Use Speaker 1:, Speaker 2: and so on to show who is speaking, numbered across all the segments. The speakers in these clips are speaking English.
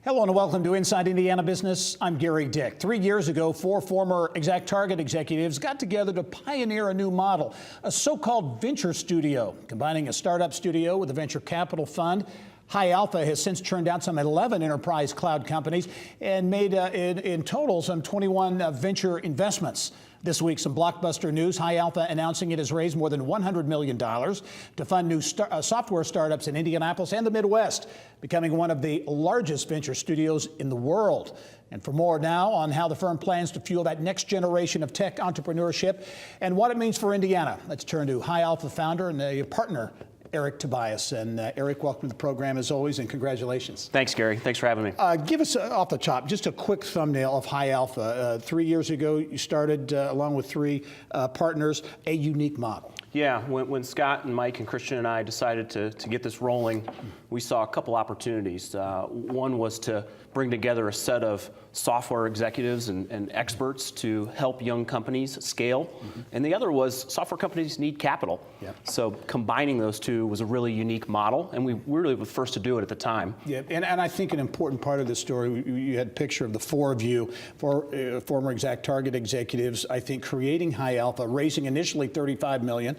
Speaker 1: Hello and welcome to Inside Indiana Business. I'm Gary Dick. 3 years ago, 4 former ExactTarget executives got together to pioneer a new model, a so-called venture studio, combining a startup studio with a venture capital fund. High Alpha has since churned out some 11 enterprise cloud companies and made in total some 21 venture investments. This week, some blockbuster news. High Alpha announcing it has raised more than $100 million to fund new software startups in Indianapolis and the Midwest, becoming one of the largest venture studios in the world. And for more now on how the firm plans to fuel that next generation of tech entrepreneurship and what it means for Indiana, let's turn to High Alpha founder and a partner, Eric Tobias. And Eric, welcome to the program as always, and congratulations.
Speaker 2: Thanks, Gary. Thanks for having me.
Speaker 1: Give us off the top just a quick thumbnail of High Alpha. 3 years ago, you started along with 3 partners, a unique model.
Speaker 2: Yeah, when Scott and Mike and Christian and I decided to get this rolling, we saw a couple opportunities. One was to bring together a set of software executives and experts to help young companies scale. And the other was software companies need capital. So combining those two was a really unique model, and we really were the first to do it at the time.
Speaker 1: Yeah, and I think an important part of this story, you had a picture of the 4 of you, former ExactTarget executives, I think creating High Alpha, raising initially $35 million,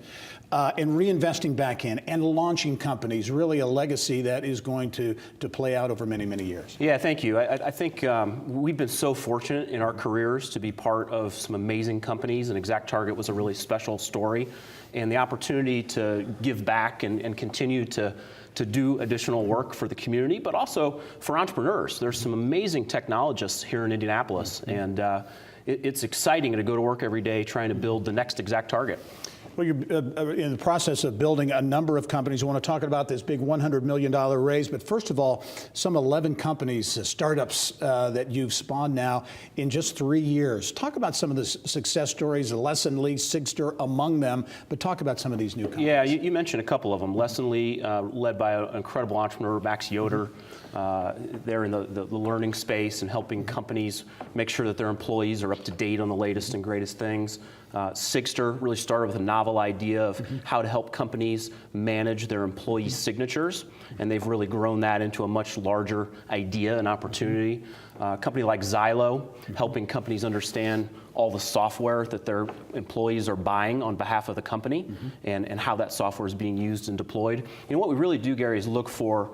Speaker 1: and reinvesting back in and launching companies, really a legacy that is going to play out over many, many years.
Speaker 2: Yeah, thank you. I think we've been so fortunate in our careers to be part of some amazing companies, and ExactTarget was a really special story. And the opportunity to give back and continue to do additional work for the community, but also for entrepreneurs. There's some amazing technologists here in Indianapolis, and it's exciting to go to work every day trying to build the next ExactTarget.
Speaker 1: Well, you're in the process of building a number of companies. I want to talk about this big $100 million raise, but first of all, some 11 companies, startups that you've spawned now in just 3 years. Talk about some of the success stories, Lessonly, Sigster among them, but talk about some of these new companies.
Speaker 2: Yeah, you mentioned a couple of them. Lessonly, led by an incredible entrepreneur, Max Yoder. They're in the learning space and helping companies make sure that their employees are up to date on the latest and greatest things. Sigster really started with a novel idea of how to help companies manage their employee signatures, and they've really grown that into a much larger idea and opportunity. A company like Xylo, helping companies understand all the software that their employees are buying on behalf of the company, and how that software is being used and deployed. And what we really do, Gary, is look for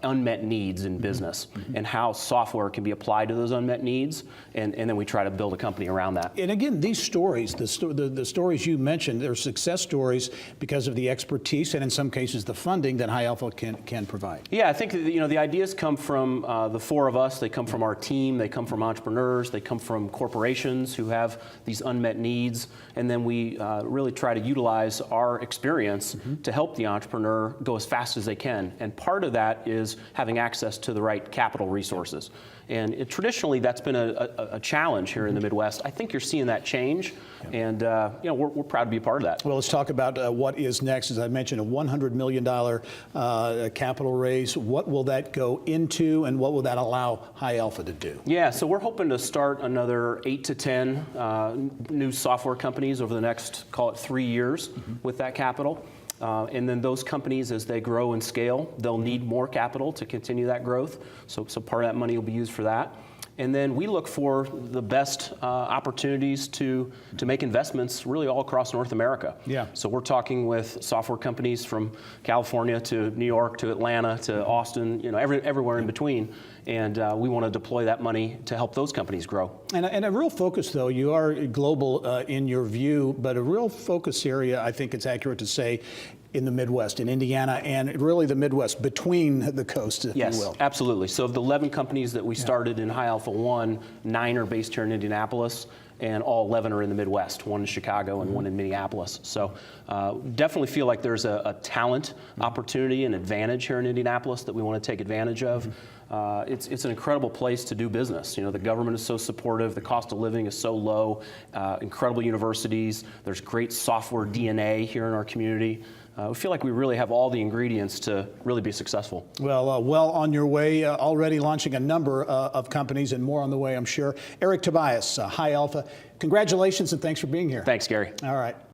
Speaker 2: unmet needs in business and how software can be applied to those unmet needs, and then we try to build a company around that.
Speaker 1: And again, these stories, the stories you mentioned, they're success stories because of the expertise and in some cases the funding that High Alpha can provide.
Speaker 2: Yeah, I think the ideas come from the 4 of us. They come from our team, they come from entrepreneurs, they come from corporations who have these unmet needs, and then we really try to utilize our experience to help the entrepreneur go as fast as they can. And part of that is having access to the right capital resources. And traditionally, that's been a challenge here in the Midwest. I think you're seeing that change, and we're proud to be a part of that.
Speaker 1: Well, let's talk about what is next. As I mentioned, a $100 million capital raise. What will that go into, and what will that allow High Alpha to do?
Speaker 2: Yeah, so we're hoping to start another 8 to 10 new software companies over the next, call it 3 years with that capital. And then those companies, as they grow and scale, they'll need more capital to continue that growth. So part of that money will be used for that. And then we look for the best opportunities to make investments really all across North America. Yeah. So we're talking with software companies from California to New York to Atlanta to Austin, everywhere in between. And we want to deploy that money to help those companies grow.
Speaker 1: And a real focus, though, you are global in your view, but a real focus area, I think it's accurate to say, in the Midwest, in Indiana, and really the Midwest, between the coasts, if you will.
Speaker 2: Yes, absolutely. So of the 11 companies that we started in High Alpha 1, 9 are based here in Indianapolis, and all 11 are in the Midwest, 1 in Chicago and 1 in Minneapolis. So definitely feel like there's a talent opportunity and advantage here in Indianapolis that we want to take advantage of. It's an incredible place to do business. The government is so supportive, the cost of living is so low, incredible universities, there's great software DNA here in our community. We feel like we really have all the ingredients to really be successful.
Speaker 1: Well, well on your way, already launching a number of companies and more on the way, I'm sure. Eric Tobias, High Alpha, congratulations and thanks for being here.
Speaker 2: Thanks, Gary.
Speaker 1: All right.